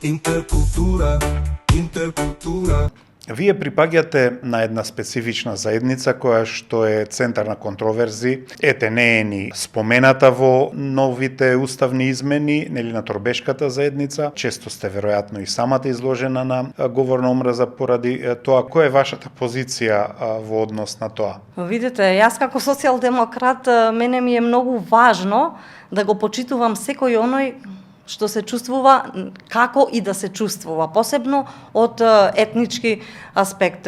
Интеркултура, интеркултура. Вие припаѓате на една специфична заедница која што е центар на контроверзи, ете не е ни спомената во новите уставни измени, нели на торбешката заедница. Често сте веројатно и самата изложена на говор на омраза поради тоа. Која е вашата позиција во однос на тоа? Видите, јас како социјалдемократ, мене ми е многу важно да го почитувам секој оној што се чувствува како и да се чувствува, посебно од етнички аспект.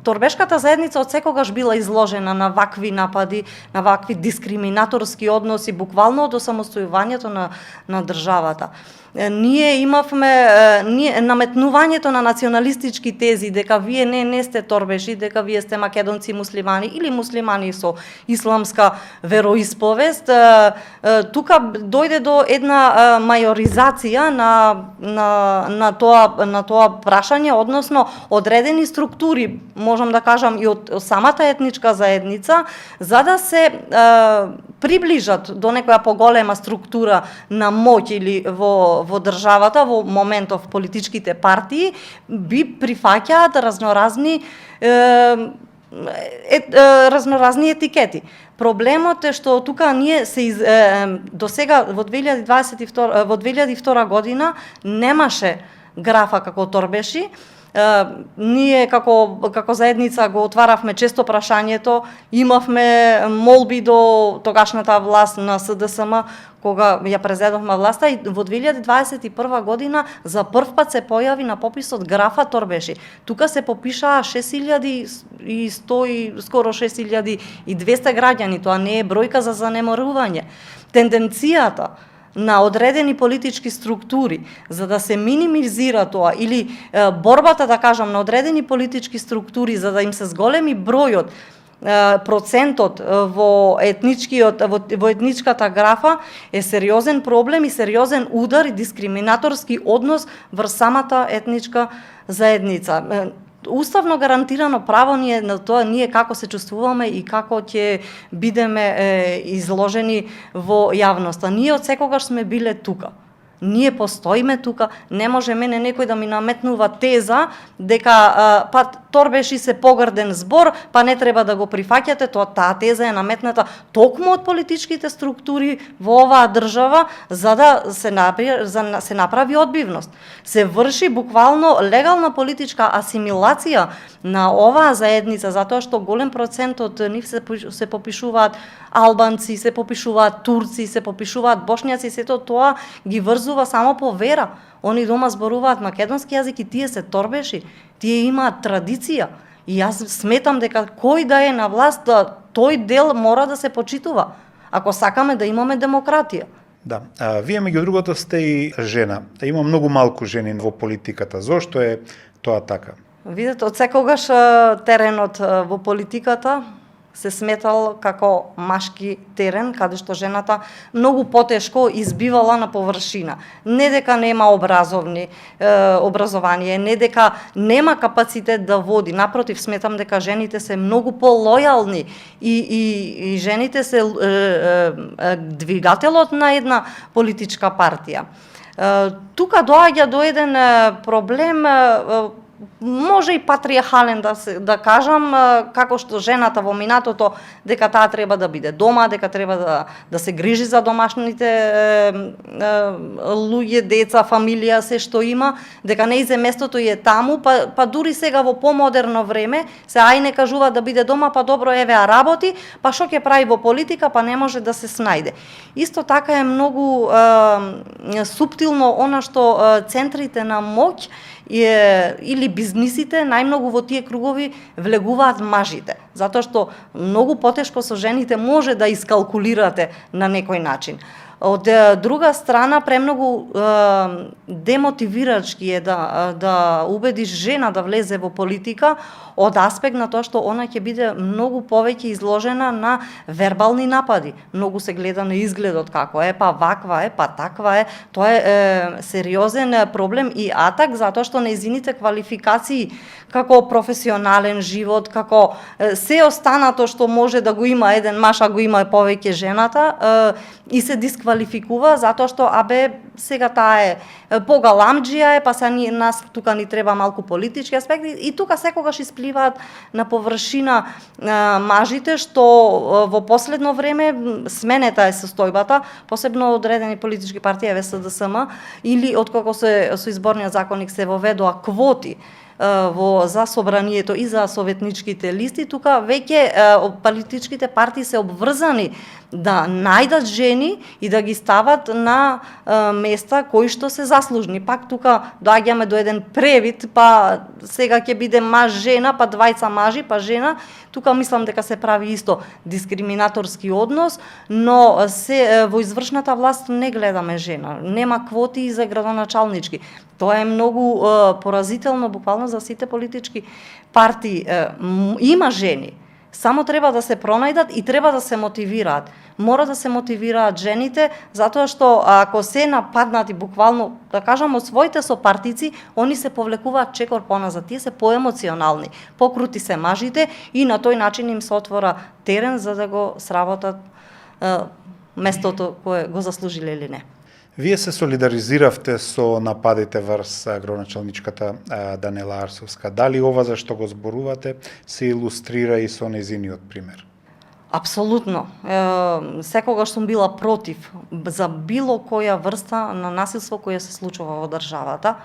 Торбешката заедница од секогаш била изложена на вакви напади, на вакви дискриминаторски односи, буквално од осамостојувањето на државата. Ние имавме наметнувањето на националистички тези дека вие не сте торбеши, дека вие сте македонци муслимани или муслимани со исламска вероисповест. Тука дојде до една мајоризација на тоа прашање, односно одредени структури, можам да кажам и од самата етничка заедница, за да се приближат до некоја поголема структура на моќ или во државата, во моментов политичките партии, би прифаќаат разноразни етикети. Проблемот е што тука ние до сега во 2002 година немаше графа како торбеши. Ние како заедница го отваравме често прашањето, имавме молби до тогашната власт на СДСМ кога ја презедовме власта, и во 2021 година за прв пат се појави на пописот графа торбеши. Тука се попишаа 6100 и скоро 6200 граѓани, тоа не е бројка за занемарување. Тенденцијата на одредени политички структури, за да се минимизира тоа, или борбата, да кажам, на одредени политички структури, за да им се зголеми бројот, процентот во етничката графа, е сериозен проблем и сериозен удар и дискриминаторски однос врз самата етничка заедница. Уставно гарантирано право ни е на тоа ние како се чувствуваме и како ќе бидеме изложени во јавноста. Ние од секогаш сме биле тука. Ние постоиме тука, не може мене некој да ми наметнува теза дека торбеши се погрден збор, па не треба да го прифаќате, таа теза е наметната токму од политичките структури во оваа држава за да се направи одбивност. Се врши буквално легална политичка асимилација на оваа заедница, затоа што голем процент од нив се попишуваат албанци, се попишуваат турци, се попишуваат бошњаци, сето тоа ги врзува само по вера. Они дома зборуваат македонски јазик и тие се торбеши, тие имаат традиција. И јас сметам дека кој да е на власт, тој дел мора да се почитува, ако сакаме да имаме демократија. Да, вие меѓу другото сте и жена. Има многу малку жени во политиката. Зошто е тоа така? Видете, од секогаш теренот во политиката се сметал како машки терен, каде што жената многу потешко избивала на површина. Не дека нема образование, не дека нема капацитет да води. Напротив, сметам дека жените се многу полојални и жените се двигателот на една политичка партија. Тука доаѓа до еден проблем, може и патриархален да кажам, како што жената во минатото дека таа треба да биде дома, дека треба да се грижи за домашните луѓе, деца, фамилија, се што има, дека нејзе местото е таму, па дури сега во помодерно време се не кажува да биде дома, па добро еве работи, па што ќе прави во политика, па не може да се снајде. Исто така е многу суптилно она што центрите на моќ или бизнисите најмногу во тие кругови влегуваат мажите, затоа што многу потешко со жените може да искалкулирате на некој начин. Од друга страна, премногу демотивирачки е да убедиш жена да влезе во политика, од аспект на тоа што она ќе биде многу повеќе изложена на вербални напади. Многу се гледа на изгледот, како е, па ваква е, па таква е. Тоа е сериозен проблем и атак, затоа што нејзините квалификации како професионален живот, како се останато што може да го има еден маж, а го има повеќе жената, и се дисквалификира дисквалификува затоа што сега таа е погаламџија па нас тука ни треба малку политички аспекти и тука секогаш испливаат на површина мажите што во последно време сменета е состојбата, посебно одредени политички партии СДСМ или откако со изборниот законник се воведоа квоти за собранието и за советничките листи, тука веќе политичките партии се обврзани да најдат жени и да ги стават на места кои што се заслужни. Пак тука доаѓаме до еден превид, па сега ќе биде маж жена, па двајца мажи, па жена. Тука мислам дека се прави исто дискриминаторски однос, но во извршната власт не гледаме жена. Нема квоти и за градоначалнички. Тоа е многу поразително буквално за сите политички партии. Има жени. Само треба да се пронајдат и треба да се мотивираат. Мора да се мотивираат жените, затоа што ако се нападнати буквално, да кажам, од своите сопартици, они се повлекуваат чекор поназад, тие се поемоционални, покрути се мажите и на тој начин им се отвора терен за да го сработат местото кое го заслужиле или не. Вие се солидаризиравте со нападите врз градоначалничката Даниела Арсовска. Дали ова за што го зборувате се илустрира и со нејзиниот пример? Апсолутно. Секогаш сум била против за било која врста на насилство која се случува во државата.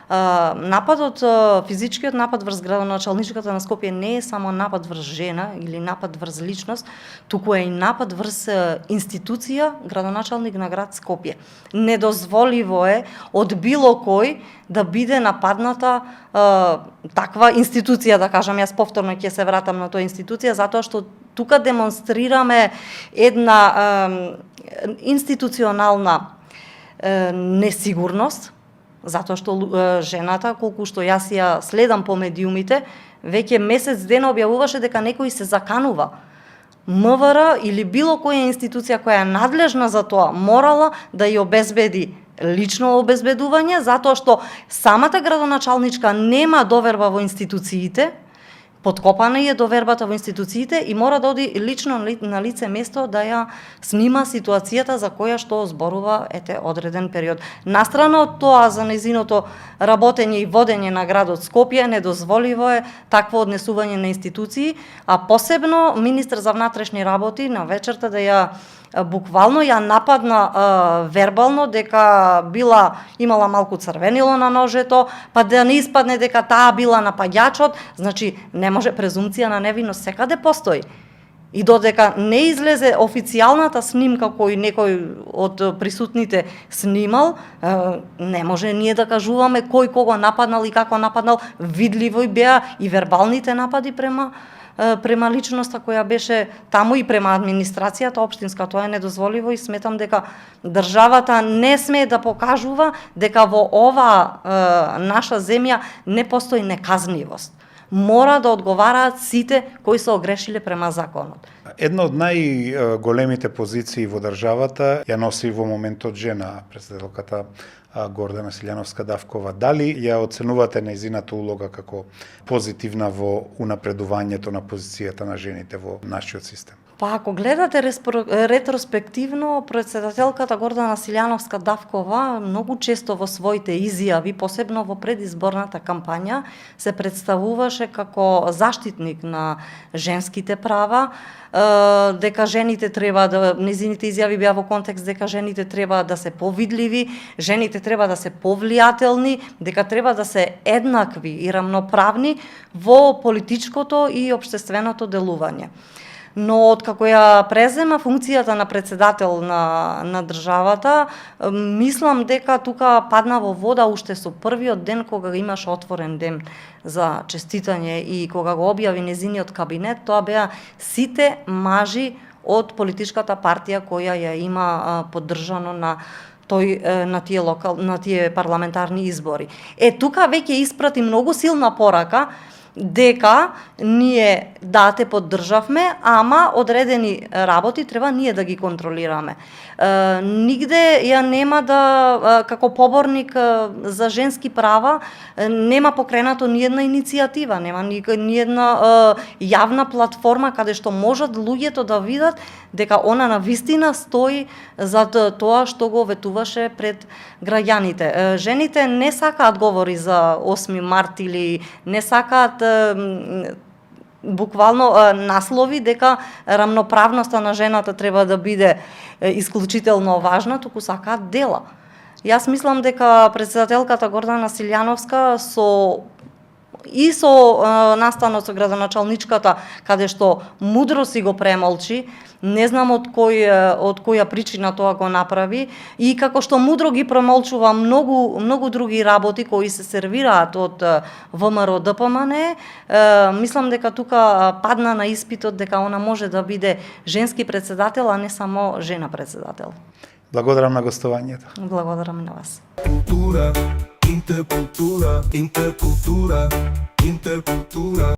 Нападот, физичкиот напад врз градоначалничката на Скопје не е само напад врз жена или напад врз личност, туку е и напад врз институција, градоначалник на град Скопје. Недозволиво е од било кој да биде нападната таква институција, да кажам, јас повторно ќе се вратам на тоја институција, затоа што тука демонстрираме една институционална несигурност, затоа што жената, колку што јас ја следам по медиумите, веќе месец дена објавуваше дека некој се заканува. МВР или било која институција која е надлежна за тоа морала да ја обезбеди лично обезбедување, затоа што самата градоначалничка нема доверба во институциите, подкопана е довербата во институциите и мора да оди лично на лице место да ја снима ситуацијата за која што зборува одреден период. Настрана од тоа за нејзиното работење и водење на градот Скопје недозволиво е такво однесување на институции, а посебно министер за внатрешни работи на вечерта да ја буквално ја нападна вербално дека имала малку црвенило на ножето, па да не испадне дека таа била напаѓачот, значи не може презумција на невиност секаде постои. И додека не излезе официјалната снимка кој некој од присутните снимал, не може ние да кажуваме кој кого нападнал и како нападнал. Видливо беа и вербалните напади према личноста која беше таму и према администрацијата општинска. Тоа е недозволиво и сметам дека државата не смее да покажува дека во ова наша земја не постои неказнивост. Мора да одговараат сите кои се огрешиле према законот. Една од најголемите позиции во државата ја носи во моментот жена, претседателката Гордана Силјановска Давкова. Дали ја оценувате нејзината улога како позитивна во унапредувањето на позицијата на жените во нашиот систем? Па ако гледате ретроспективно, претседателката Гордана Силјановска Давкова многу често во своите изјави, посебно во предизборната кампања, се представуваше како заштитник на женските права, дека жените треба незините изјави беа во контекст дека жените треба да се повидливи, жените треба да се повлијателни, дека треба да се еднакви и рамноправни во политичкото и општественото делување. Но откако ја презема функцијата на претседател на државата, мислам дека тука падна во вода уште со првиот ден кога имаше отворен ден за честитање и кога го објави незиниот кабинет, тоа беа сите мажи од политичката партија која ја има поддржано на тие парламентарни избори. Тука веќе испрати многу силна порака дека ние те поддржавме, ама одредени работи треба ние да ги контролираме. Нигде ја нема да, како поборник за женски права, нема покренато ниедна иницијатива, нема ниедна јавна платформа каде што можат луѓето да видат дека она навистина стои за тоа што го ветуваше пред граѓаните. Жените не сакаат говори за 8 март или не сакаат буквално наслови дека рамноправноста на жената треба да биде исклучително важна, туку сакаат дела. Јас мислам дека председателката Гордана Силјановска со настанот со градоначалничката, каде што мудро си го премолчи, не знам од која причина тоа го направи, и како што мудро ги премолчува многу други работи кои се сервираат од ВМРО ДПМН, мислам дека тука падна на испитот дека она може да биде женски председател, а не само жена председател. Благодарам на гостувањето. Благодарам на вас. Cultura, intercultura, intercultura, intercultura.